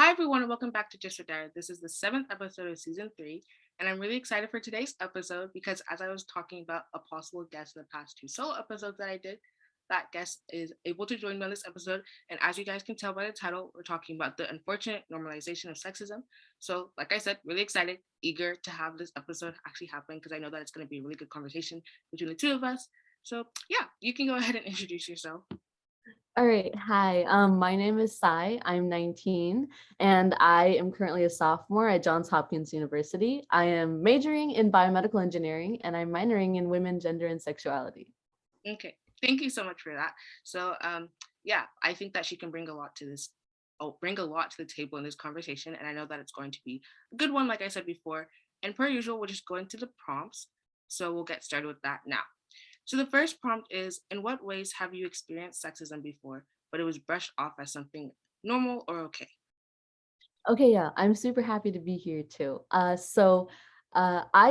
Hi, everyone, and welcome back to Just for Dara. This is the seventh episode of season three, and I'm really excited for today's episode because as I was talking about a possible guest in the past two solo episodes that I did, that guest is able to join me on this episode. And as you guys can tell by the title, we're talking about the unfortunate normalization of sexism. So, like I said, really excited, eager to have this episode actually happen because I know that it's going to be a really good conversation between the two of us. So, yeah, you can go ahead and introduce yourself. All right. Hi. My name is Sai. I'm 19 and I am currently a sophomore at Johns Hopkins University. I am majoring in biomedical engineering and I'm minoring in women, gender, and sexuality. Okay, thank you so much for that. So, yeah, I think that she can bring a lot to this. Oh, bring a lot to the table in this conversation, and I know that it's going to be a good one, like I said before. And per usual, we'll just go into the prompts. So we'll get started with that now. So the first prompt is: in what ways have you experienced sexism before, but it was brushed off as something normal or okay? Okay, yeah, I'm super happy to be here too. I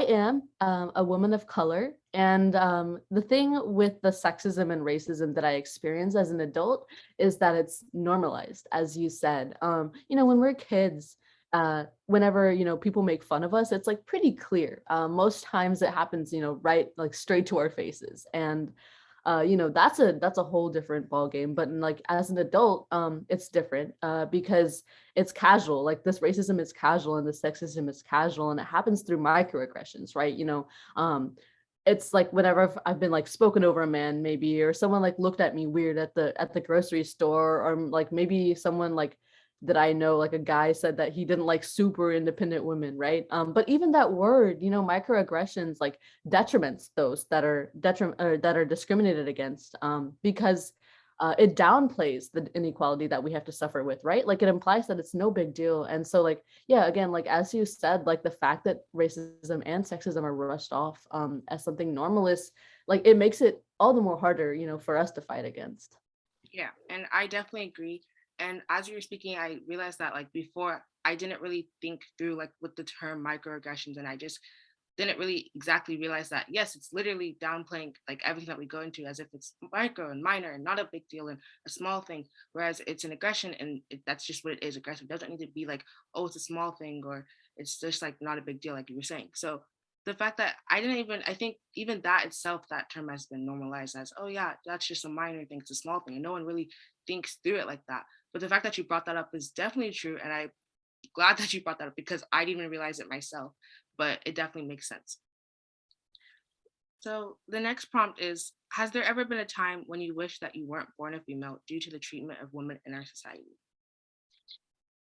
am a woman of color, and the thing with the sexism and racism that I experience as an adult is that it's normalized, as you said. When we're kids, whenever people make fun of us, it's like pretty clear. Most times it happens, right, like straight to our faces, and that's a whole different ball game. But like as an adult, it's different because it's casual. Like this racism is casual and the sexism is casual, and it happens through microaggressions, right? It's like whenever I've been like spoken over a man, maybe, or someone like looked at me weird at the grocery store, or like maybe someone like that I know, like a guy said that he didn't like super independent women, right? But even that word, microaggressions, like detriments those that are discriminated against, because it downplays the inequality that we have to suffer with, right? Like it implies that it's no big deal. And so like, yeah, again, like as you said, like the fact that racism and sexism are rushed off as something normalist, like it makes it all the more harder, for us to fight against. Yeah, and I definitely agree. And as you were speaking, I realized that like before, I didn't really think through like with the term microaggressions, and I just didn't really exactly realize that yes, it's literally downplaying like everything that we go into as if it's micro and minor and not a big deal and a small thing, whereas it's an aggression and that's just what it is. Aggressive doesn't need to be like, oh, it's a small thing or it's just like not a big deal, like you were saying. So the fact that I think even that itself, that term has been normalized as, oh yeah, that's just a minor thing, it's a small thing, and no one really thinks through it like that. But the fact that you brought that up is definitely true, and I'm glad that you brought that up because I didn't even realize it myself, but it definitely makes sense. So the next prompt is: has there ever been a time when you wish that you weren't born a female due to the treatment of women in our society?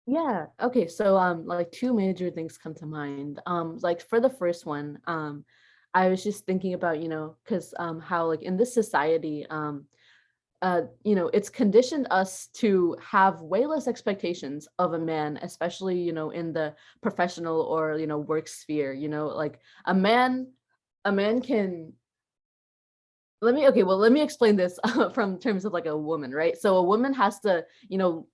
Yeah. Okay. So like two major things come to mind. Like for the first one, I was just thinking about, because how like in this society, it's conditioned us to have way less expectations of a man, especially, in the professional or, work sphere, like a man can let me explain this from terms of like a woman, right? So a woman has to,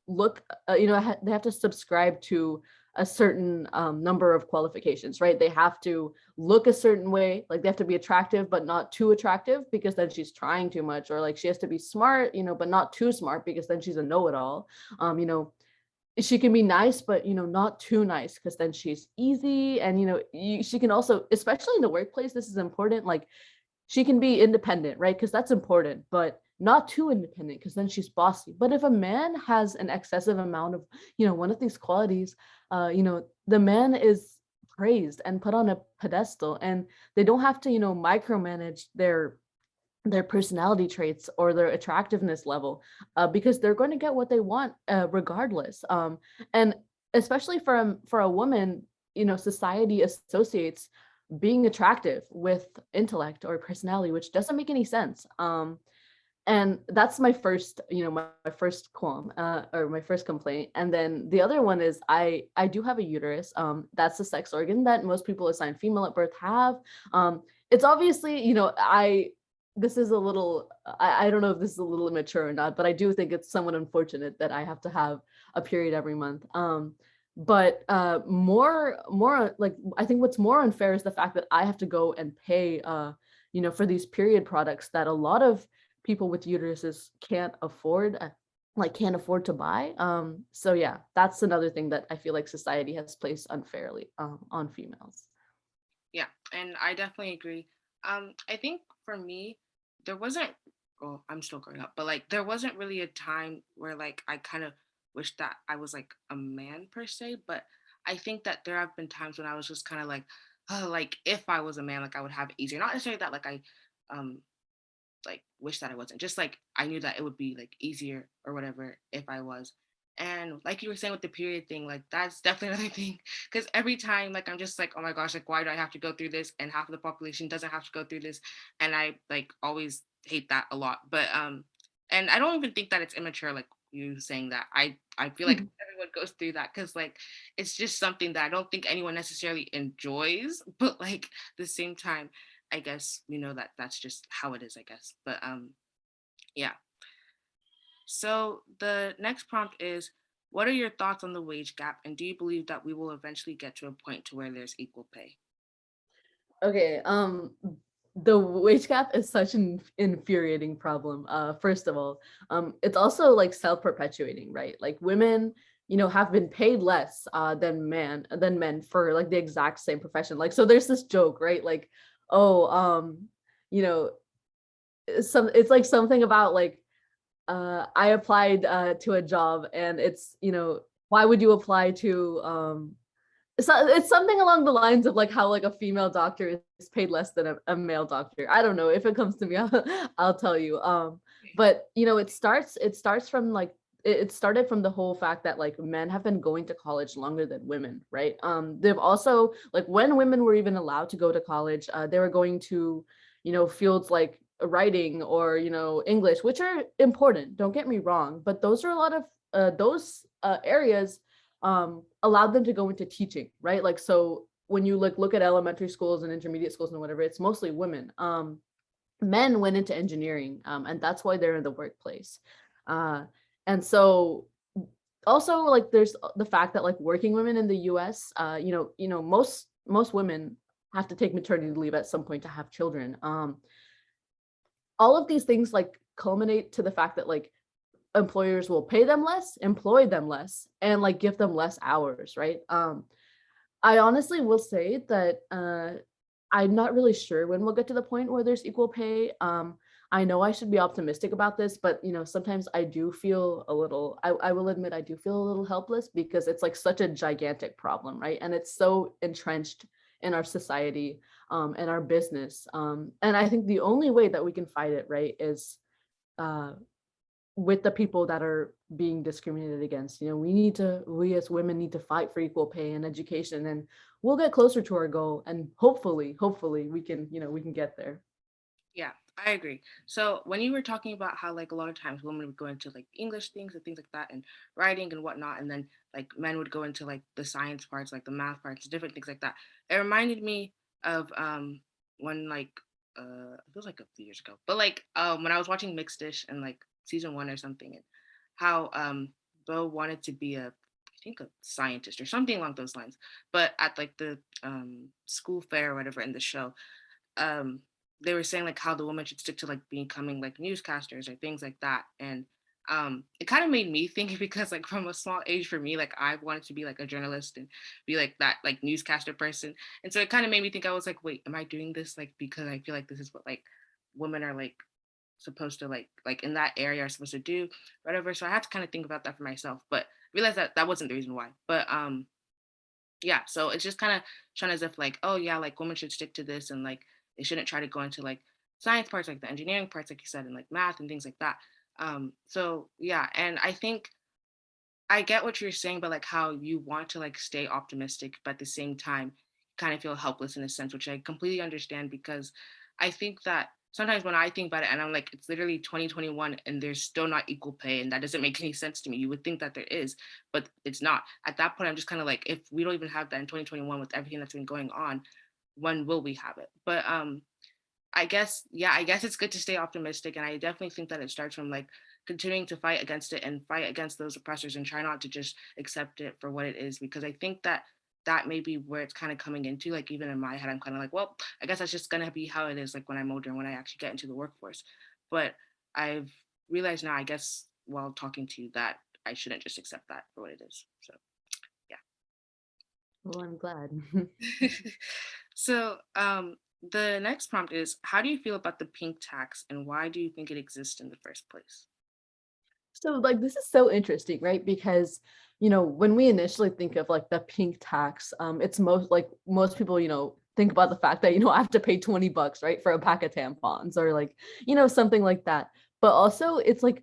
look, they have to subscribe to a certain number of qualifications, right? They have to look a certain way, like they have to be attractive, but not too attractive because then she's trying too much, or like she has to be smart, but not too smart because then she's a know-it-all. She can be nice, but not too nice because then she's easy. And she can also, especially in the workplace, this is important. Like she can be independent, right? Because that's important, but not too independent because then she's bossy. But if a man has an excessive amount of, one of these qualities, the man is praised and put on a pedestal, and they don't have to, micromanage their personality traits or their attractiveness level, because they're going to get what they want regardless. And especially for a woman, society associates being attractive with intellect or personality, which doesn't make any sense. And that's my first, my first qualm, or my first complaint. And then the other one is I do have a uterus. That's a sex organ that most people assigned female at birth have. It's obviously, I this is a little, I don't know if this is a little immature or not, but I do think it's somewhat unfortunate that I have to have a period every month. But more like, I think what's more unfair is the fact that I have to go and pay, for these period products that a lot of people with uteruses can't afford. like can't afford to buy. So yeah, that's another thing that I feel like society has placed unfairly on females. Yeah, and I definitely agree. I think for me, there wasn't. Well, I'm still growing up, but like there wasn't really a time where like I kind of wish that I was like a man per se. But I think that there have been times when I was just kind of like, oh, like if I was a man, like I would have it easier. Not necessarily that like I um like wish that I wasn't. Just like I knew that it would be like easier or whatever if I was. And like you were saying with the period thing, like that's definitely another thing. Because every time, like I'm just like, oh my gosh, like why do I have to go through this? And half of the population doesn't have to go through this. And I like always hate that a lot. But and I don't even think that it's immature, like you saying that. I feel like Mhm. everyone goes through that because like it's just something that I don't think anyone necessarily enjoys, but like the same time I guess we know that that's just how it is, I guess. But yeah. So the next prompt is, what are your thoughts on the wage gap, and do you believe that we will eventually get to a point to where there's equal pay? Okay, the wage gap is such an infuriating problem. First of all, it's also like self-perpetuating, right? Like women, have been paid less than men for like the exact same profession. Like, so there's this joke, right? Like, oh, you know, it's like something about like I applied to a job and it's, why would you apply to so it's something along the lines of like how like a female doctor is paid less than a male doctor. I don't know if it comes to me, I'll tell you. But it starts from like it started from the whole fact that like men have been going to college longer than women, right? They've also like when women were even allowed to go to college, they were going to, fields like writing or English, which are important. Don't get me wrong, but those are a lot of those areas allowed them to go into teaching, right? Like, so when you like look at elementary schools and intermediate schools and whatever, it's mostly women. Men went into engineering, and that's why they're in the workplace. Uh, and so also like there's the fact that like working women in the US, most women have to take maternity leave at some point to have children. All of these things like culminate to the fact that like employers will pay them less, employ them less, and like give them less hours, right? I honestly will say that I'm not really sure when we'll get to the point where there's equal pay. I know I should be optimistic about this, but sometimes I do feel a little, I will admit I do feel a little helpless because it's like such a gigantic problem, right? And it's so entrenched in our society and our business. And I think the only way that we can fight it, right, is uh, with the people that are being discriminated against. We as women need to fight for equal pay and education, and we'll get closer to our goal. And hopefully we can get there. Yeah, I agree. So when you were talking about how like a lot of times women would go into like English things and things like that and writing and whatnot, and then like men would go into like the science parts, like the math parts, different things like that. It reminded me of when like it was like a few years ago, but like when I was watching Mixed Dish and like season one or something, and how Bo wanted to be a I think a scientist or something along those lines, but at like the school fair or whatever in the show, um they were saying like how the woman should stick to like becoming like newscasters or things like that. And it kind of made me think because like from a small age for me, like I wanted to be like a journalist and be like that like newscaster person. And so it kind of made me think, I was like, wait, am I doing this like because I feel like this is what like women are like supposed to like in that area are supposed to do, whatever. So I had to kind of think about that for myself, but realized that that wasn't the reason why. But yeah, so it's just kind of shown as if like, oh yeah, like women should stick to this, and like they shouldn't try to go into like science parts, like the engineering parts, like you said, and like math and things like that. So yeah, and I think I get what you're saying, but like how you want to like stay optimistic, but at the same time, kind of feel helpless in a sense, which I completely understand, because I think that sometimes when I think about it and I'm like, it's literally 2021 and there's still not equal pay, and that doesn't make any sense to me. You would think that there is, but it's not. At that point, I'm just kind of like, if we don't even have that in 2021 with everything that's been going on, when will we have it? But I guess, yeah, I guess it's good to stay optimistic. And I definitely think that it starts from like continuing to fight against it and fight against those oppressors and try not to just accept it for what it is. Because I think that that may be where it's kind of coming into. Like, even in my head, I'm kind of like, well, I guess that's just going to be how it is, like when I'm older and when I actually get into the workforce. But I've realized now, I guess while talking to you that I shouldn't just accept that for what it is. So Well, I'm glad. yeah. So the next prompt is, how do you feel about the pink tax and why do you think it exists in the first place? So like this is so interesting, right? Because when we initially think of like the pink tax, it's most people, think about the fact that, I have to pay 20 bucks, right, for a pack of tampons or like, something like that. But also it's like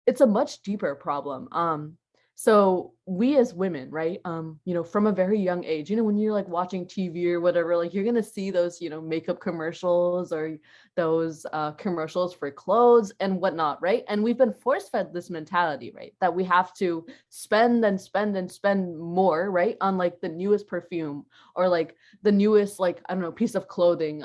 it's a much deeper problem. So we as women, right? From a very young age, when you're like watching TV or whatever, like you're gonna see those, makeup commercials or those commercials for clothes and whatnot, right? And we've been force fed this mentality, right? That we have to spend and spend and spend more, right? On like the newest perfume or like the newest, like, I don't know, piece of clothing,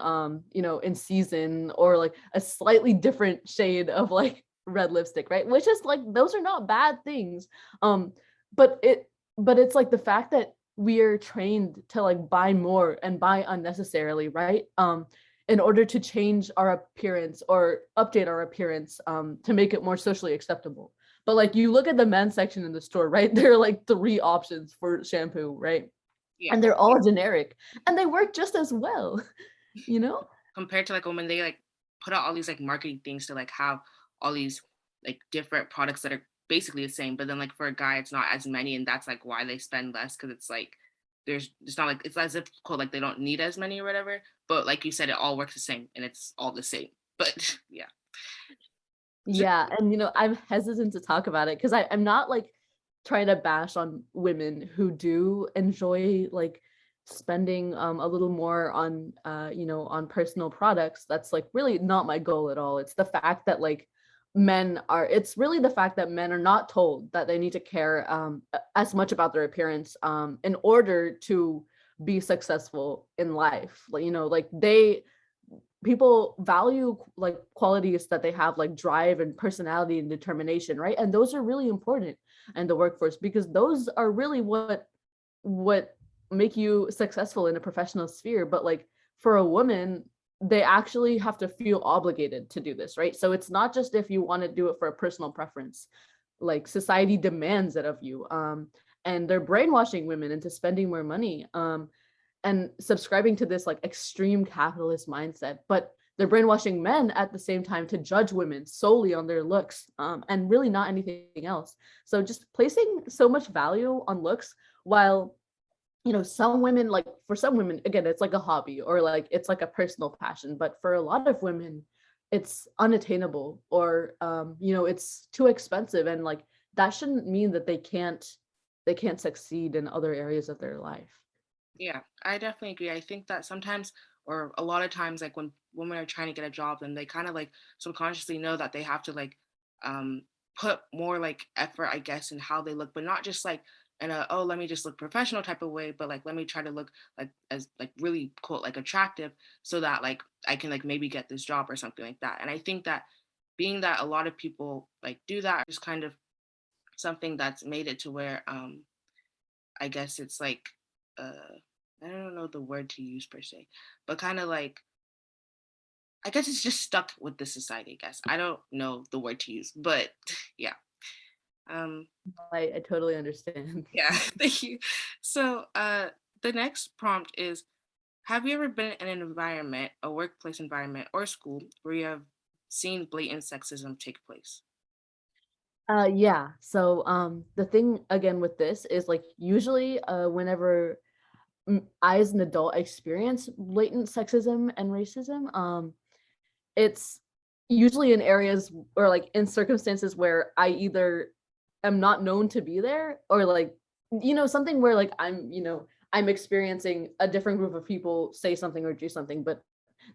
in season, or like a slightly different shade of like red lipstick, right? Which is like those are not bad things. Um, but it's like the fact that we are trained to like buy more and buy unnecessarily, right? In order to change our appearance or update our appearance to make it more socially acceptable. But like you look at the men's section in the store, right? There are like three options for shampoo, right? Yeah. And they're all generic and they work just as well, you know? Compared to like when they like put out all these like marketing things to like have all these like different products that are basically the same, but then like for a guy it's not as many, and that's like why they spend less, because it's like it's not like it's as if quote like they don't need as many or whatever, but like you said, it all works the same and it's all the same. But yeah. Yeah, and I'm hesitant to talk about it because I'm not like trying to bash on women who do enjoy like spending a little more on on personal products. That's like really not my goal at all. It's the fact that like it's really the fact that men are not told that they need to care as much about their appearance in order to be successful in life. Like like people value like qualities that they have, like drive and personality and determination, right? And those are really important in the workforce because those are really what make you successful in a professional sphere. But like for a woman, they actually have to feel obligated to do this, right? So it's not just if you want to do it for a personal preference, like society demands it of you. And they're brainwashing women into spending more money. And subscribing to this like extreme capitalist mindset, but they're brainwashing men at the same time to judge women solely on their looks, and really not anything else. So just placing so much value on looks, while some women, like for some women again it's like a hobby or like it's like a personal passion, but for a lot of women it's unattainable, or it's too expensive, and like that shouldn't mean that they can't succeed in other areas of their life. Yeah, I definitely agree. I think that sometimes, or a lot of times, like when women are trying to get a job, then they kind of like subconsciously know that they have to like um put more like effort, I guess, in how they look, but not just like in a, oh, let me just look professional type of way, but like let me try to look like as like really quote like attractive, so that like I can like maybe get this job or something like that. And I think that being that a lot of people like do that is kind of something that's made it to where I guess it's like uh I don't know the word to use per se, but kind of like I guess it's just stuck with the society, I guess. I don't know the word to use, but yeah. Um I totally understand. yeah, thank you. So the next prompt is, have you ever been in an environment, a workplace environment or school where you have seen blatant sexism take place? Yeah. So the thing again with this is like usually whenever I as an adult experience latent sexism and racism, it's usually in areas or like in circumstances where I either am not known to be there, or like something where like I'm experiencing a different group of people say something or do something, but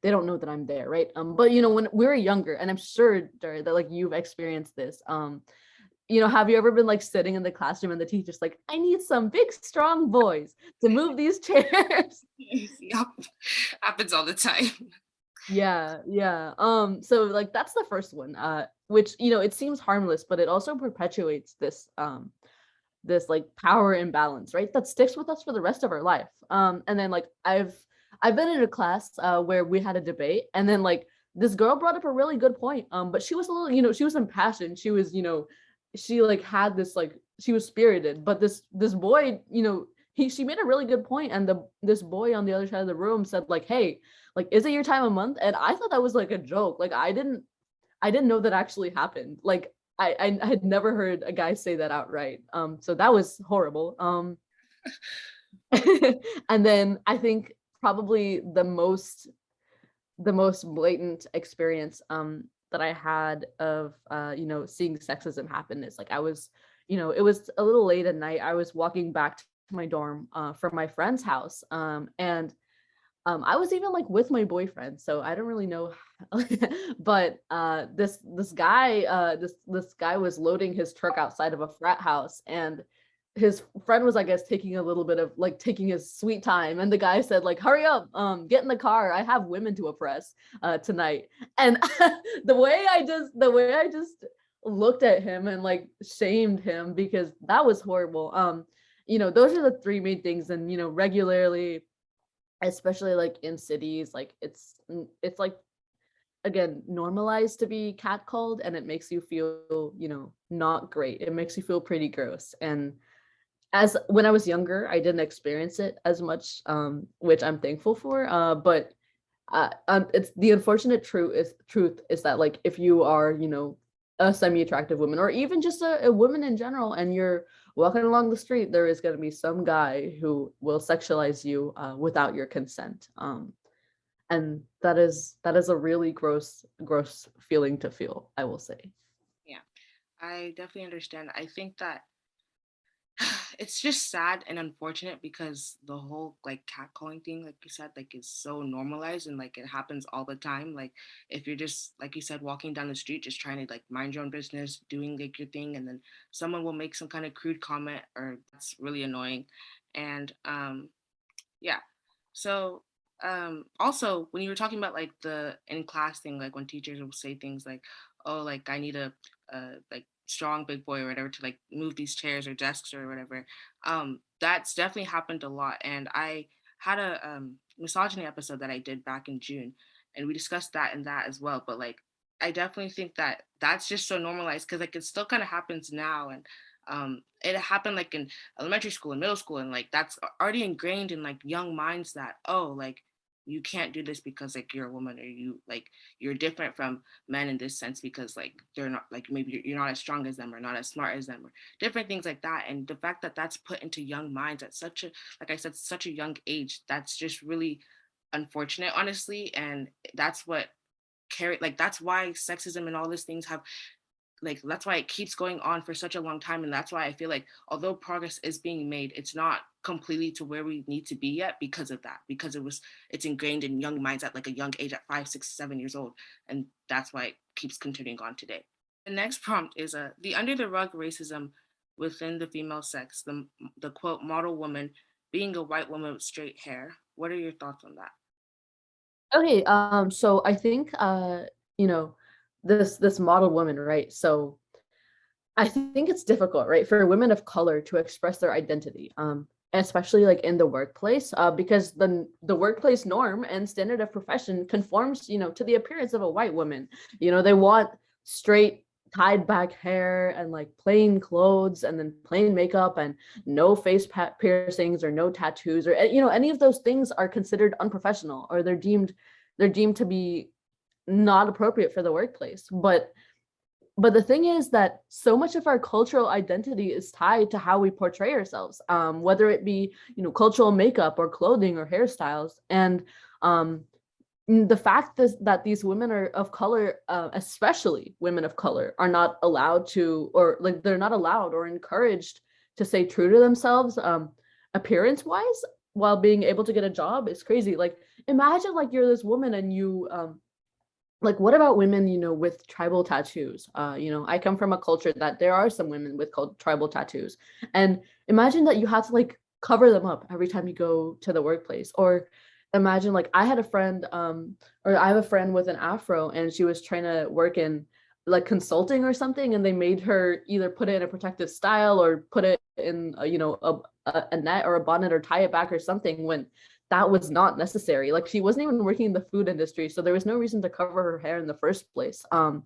they don't know that I'm there, right? But when we were younger, and I'm sure Dara, that like you've experienced this, have you ever been like sitting in the classroom and the teacher's like, I need some big strong boys to move these chairs? Yep. Happens all the time. Yeah, yeah. So like that's the first one, which it seems harmless, but it also perpetuates this like power imbalance, right? That sticks with us for the rest of our life. And then like I've been in a class where we had a debate, and then like this girl brought up a really good point. But she was a little, you know, she was impassioned. She was, you know, she like had this like she was spirited. But this boy, you know, she made a really good point, and this boy on the other side of the room said like, "Hey, like, is it your time of month?" And I thought that was like a joke. Like, I didn't know that actually happened. Like, I had never heard a guy say that outright. So that was horrible. And then I think probably the most blatant experience that I had of you know, seeing sexism happen is like I was, you know, it was a little late at night. I was walking back to my dorm from my friend's house, and I was even like with my boyfriend, so I don't really know. But this guy was loading his truck outside of a frat house, and his friend was, I guess, taking a little bit of like taking his sweet time, and the guy said like, "Hurry up, get in the car. I have women to oppress tonight." And the way I just looked at him and like shamed him, because that was horrible. You know, those are the three main things, and you know, regularly, especially like in cities, like it's like, again, normalized to be catcalled, and it makes you feel, you know, not great. It makes you feel pretty gross. And as when I was younger, I didn't experience it as much, which I'm thankful for. But it's the unfortunate truth is that like if you are, you know, a semi-attractive woman, or even just a woman in general, and you're walking along the street, there is going to be some guy who will sexualize you without your consent. And that is a really gross feeling to feel, I will say. Yeah, I definitely understand. I think that it's just sad and unfortunate because the whole like catcalling thing, like you said, like is so normalized and like it happens all the time. Like if you're just like you said, walking down the street, just trying to like mind your own business, doing like your thing, and then someone will make some kind of crude comment, or that's really annoying. And yeah. So also when you were talking about like the in class thing, like when teachers will say things like, oh, like I need a like strong big boy or whatever to like move these chairs or desks or whatever. That's definitely happened a lot. And I had a misogyny episode that I did back in June, and we discussed that and that as well. But like I definitely think that that's just so normalized because like it still kind of happens now. And it happened like in elementary school and middle school, and like that's already ingrained in like young minds that, oh, like you can't do this because like you're a woman, or you like you're different from men in this sense because like they're not like maybe you're not as strong as them or not as smart as them or different things like that. And the fact that that's put into young minds at such a, like I said, such a young age, that's just really unfortunate, honestly. And that's what carry, like that's why sexism and all these things have, like that's why it keeps going on for such a long time. And that's why I feel like although progress is being made, it's not completely to where we need to be yet because of that, because it's ingrained in young minds at like a young age, at 5, 6, 7 years old. And that's why it keeps continuing on today. The next prompt is the under the rug racism within the female sex, the quote model woman being a white woman with straight hair. What are your thoughts on that? Okay, so I think you know, this model woman, right? So I think it's difficult, right, for women of color to express their identity, especially like in the workplace, because the workplace norm and standard of profession conforms, you know, to the appearance of a white woman. You know, they want straight tied back hair and like plain clothes and then plain makeup and no piercings or no tattoos, or you know, any of those things are considered unprofessional, or they're deemed to be not appropriate for the workplace. But the thing is that so much of our cultural identity is tied to how we portray ourselves, whether it be, you know, cultural makeup or clothing or hairstyles. And the fact is that these women are of color, especially women of color, are not allowed to, or like they're not allowed or encouraged to stay true to themselves, appearance wise, while being able to get a job is crazy. Like imagine like you're this woman and you like what about women, you know, with tribal tattoos? You know, I come from a culture that there are some women with tribal tattoos, and imagine that you have to like cover them up every time you go to the workplace. Or imagine like I had a friend, or I have a friend with an afro, and she was trying to work in like consulting or something, and they made her either put it in a protective style or put it in you know, a net or a bonnet or tie it back or something, when that was not necessary. Like she wasn't even working in the food industry, so there was no reason to cover her hair in the first place. And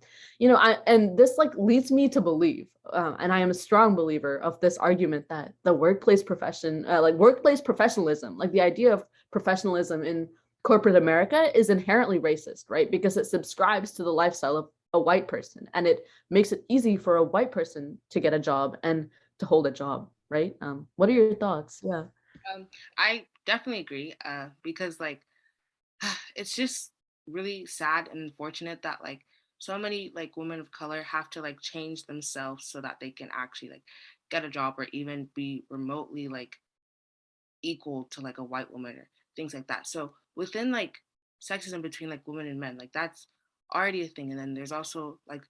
this like leads me to believe, and I am a strong believer of this argument that the workplace profession, like workplace professionalism, like the idea of professionalism in corporate America is inherently racist, right? Because it subscribes to the lifestyle of a white person, and it makes it easy for a white person to get a job and to hold a job, right? What are your thoughts? Yeah. I definitely agree, because like it's just really sad and unfortunate that like so many like women of color have to like change themselves so that they can actually like get a job or even be remotely like equal to like a white woman or things like that. So within like sexism between like women and men, like that's already a thing. And then there's also like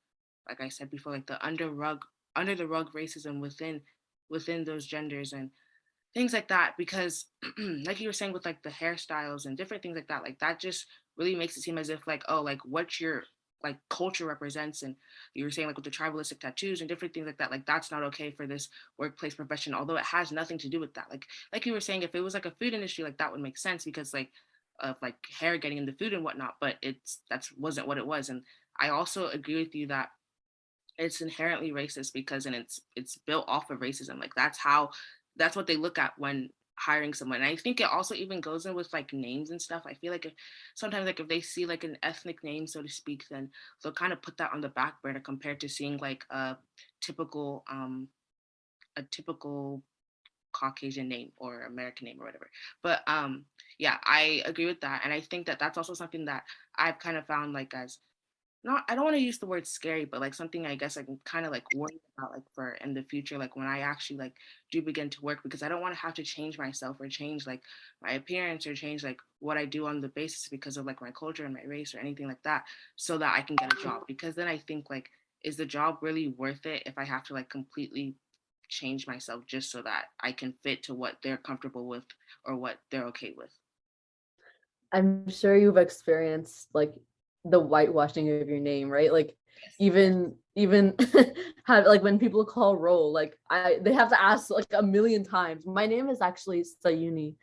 I said before, like the under the rug racism within those genders and things like that. Because like you were saying with like the hairstyles and different things like that just really makes it seem as if like, oh, like what your like culture represents. And you were saying like with the tribalistic tattoos and different things like that's not okay for this workplace profession, although it has nothing to do with that. Like you were saying, if it was like a food industry, like that would make sense because like of like hair getting in the food and whatnot, but that's wasn't what it was. And I also agree with you that it's inherently racist because and it's built off of racism. Like that's what they look at when hiring someone. And I think it also even goes in with like names and stuff. I feel like if sometimes like if they see like an ethnic name, so to speak, then they'll kind of put that on the back burner compared to seeing like typical a typical Caucasian name or American name or whatever. But yeah, I agree with that. And I think that that's also something that I've kind of found like as not I don't want to use the word scary, but like something I guess I can kind of like worry about like for in the future, like when I actually like do begin to work, because I don't want to have to change myself or change like my appearance or change like what I do on the basis because of like my culture and my race or anything like that, so that I can get a job. Because then I think like, is the job really worth it if I have to like completely change myself just so that I can fit to what they're comfortable with or what they're okay with? I'm sure you've experienced like the whitewashing of your name, right? Like even have like when people call roll, like they have to ask like a million times. My name is actually Sayuni.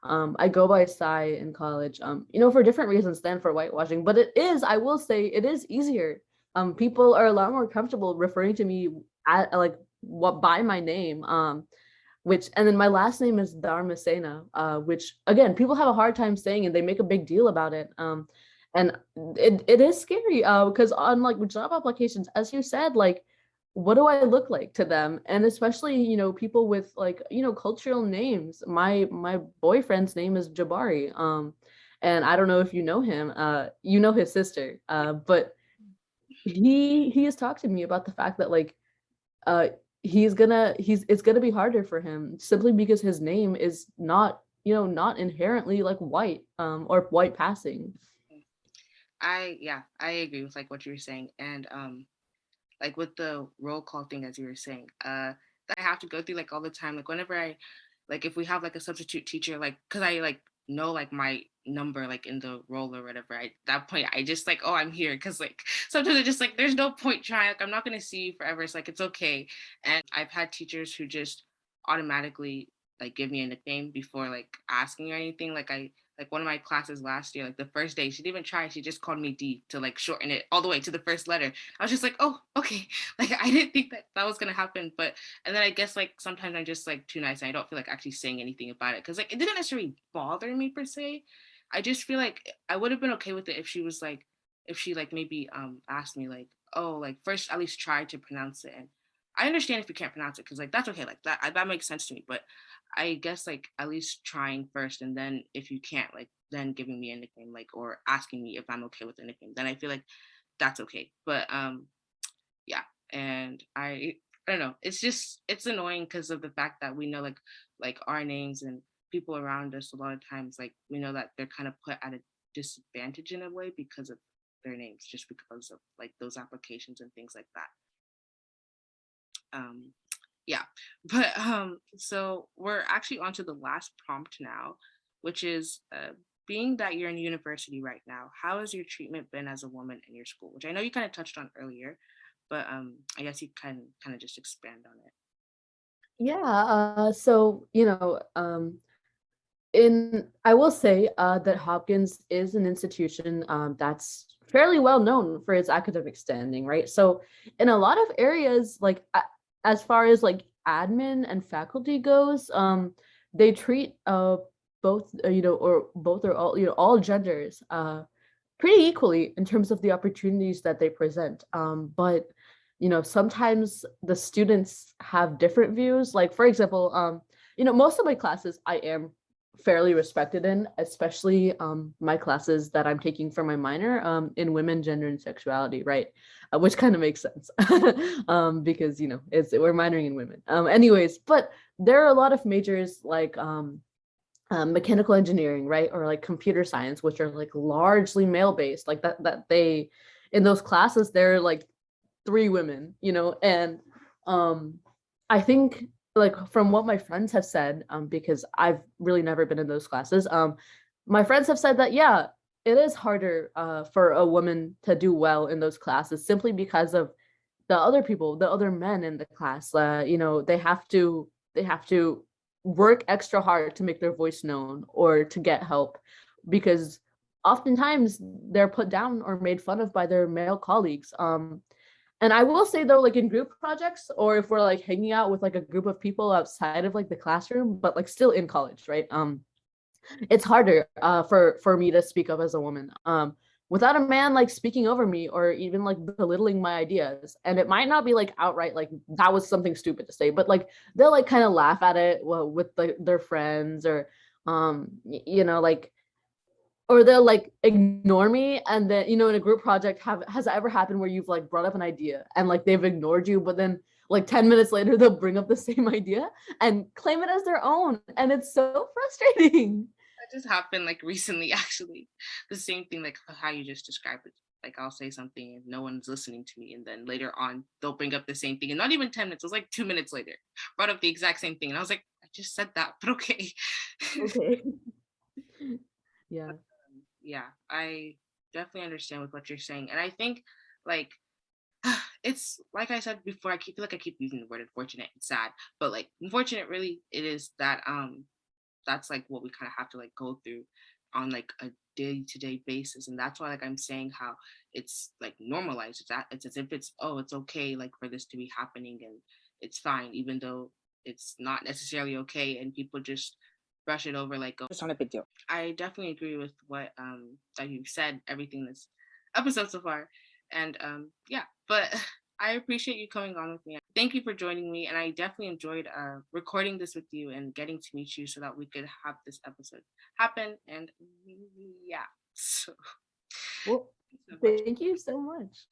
I go by Sai in college. For different reasons than for whitewashing, but it is, I will say, it is easier. People are a lot more comfortable referring to me at like what by my name. Which and then my last name is Dharmasena, which again people have a hard time saying and they make a big deal about it. And it is scary because on like job applications, as you said, like what do I look like to them? And especially people with like cultural names. My boyfriend's name is Jabari, and I don't know if you know him. You know his sister, but he has talked to me about the fact that like uh he's it's gonna be harder for him simply because his name is not inherently like white or white passing. I agree with like what you were saying. And like with the roll call thing as you were saying, that I have to go through like all the time. Like whenever I like if we have like a substitute teacher, like because I like know like my number like in the roll or whatever, at that point I just like, oh, I'm here. Cause like sometimes I just like there's no point trying, like I'm not gonna see you forever. It's like it's okay. And I've had teachers who just automatically like give me a nickname before like asking or anything. Like one of my classes last year, like the first day, she didn't even try. She just called me D to like shorten it all the way to the first letter. I was just like, oh, okay. Like I didn't think that that was gonna happen, but and then I guess like sometimes I'm just like too nice and I don't feel like actually saying anything about it because like it didn't necessarily bother me per se. I just feel like I would have been okay with it if she was like if she like maybe asked me like, oh, like first at least try to pronounce it. And I understand if you can't pronounce it because like that's okay, like that makes sense to me. But I guess like at least trying first, and then if you can't, like then giving me a nickname, like or asking me if I'm okay with the nickname, then I feel like that's okay. But yeah, and I don't know. It's just it's annoying because of the fact that we know like our names and people around us a lot of times like we know that they're kind of put at a disadvantage in a way because of their names, just because of like those applications and things like that. Um, yeah, but so we're actually on to the last prompt now, which is being that you're in university right now, how has your treatment been as a woman in your school? Which I know you kind of touched on earlier, but I guess you can kind of just expand on it. Yeah, so I will say that Hopkins is an institution that's fairly well known for its academic standing, right? So in a lot of areas, like as far as like admin and faculty goes, they treat both or both or all all genders pretty equally in terms of the opportunities that they present. But sometimes the students have different views. Like for example, most of my classes I am fairly respected in, especially my classes that I'm taking for my minor in women, gender, and sexuality, right? Which kind of makes sense because we're minoring in women. Anyways, but there are a lot of majors like mechanical engineering, right, or like computer science, which are like largely male based, like that they in those classes they're like three women, and I think like from what my friends have said, because I've really never been in those classes, my friends have said that yeah, it is harder for a woman to do well in those classes simply because of the other people, the other men in the class. They have to work extra hard to make their voice known or to get help because oftentimes they're put down or made fun of by their male colleagues. And I will say though, like in group projects, or if we're like hanging out with like a group of people outside of like the classroom, but like still in college, right? It's harder for me to speak up as a woman. Without a man like speaking over me or even like belittling my ideas. And it might not be like outright like that was something stupid to say, but like they'll like kind of laugh at it with their friends or like or they'll like ignore me. And then in a group project, has it ever happened where you've like brought up an idea and like they've ignored you, but then like 10 minutes later they'll bring up the same idea and claim it as their own, and it's so frustrating. That just happened like recently, actually. The same thing, like how you just described it. Like I'll say something and no one's listening to me, and then later on they'll bring up the same thing, and not even 10 minutes. It was like 2 minutes later, brought up the exact same thing, and I was like, I just said that, but okay. Okay. Yeah. Yeah, I definitely understand with what you're saying, and I think like it's like I said before, feel like I keep using the word unfortunate and sad, but like unfortunate really it is that that's like what we kind of have to like go through on like a day-to-day basis. And that's why like I'm saying how it's like normalized. It's as if it's okay like for this to be happening and it's fine, even though it's not necessarily okay, and people just brush it over like, oh, it's not a big deal. I definitely agree with what that you've said, everything this episode so far. And yeah, but I appreciate you coming on with me. Thank you for joining me, and I definitely enjoyed recording this with you and getting to meet you so that we could have this episode happen. And yeah, so Well, so much. thank you so much.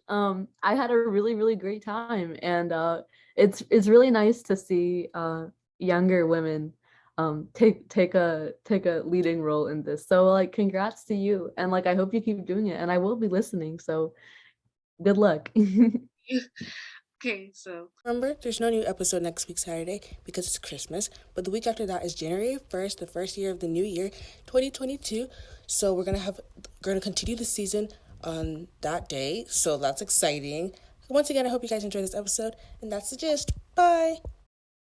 I had a really, really great time, and it's really nice to see younger women take a leading role in this. So like, congrats to you, and like I hope you keep doing it, and I will be listening. So good luck. Okay, so remember, there's no new episode next week Saturday because it's Christmas, but the week after that is January 1st, the first year of the new year, 2022. So we're gonna continue the season on that day. So that's exciting. Once again, I hope you guys enjoyed this episode, and that's the gist. Bye.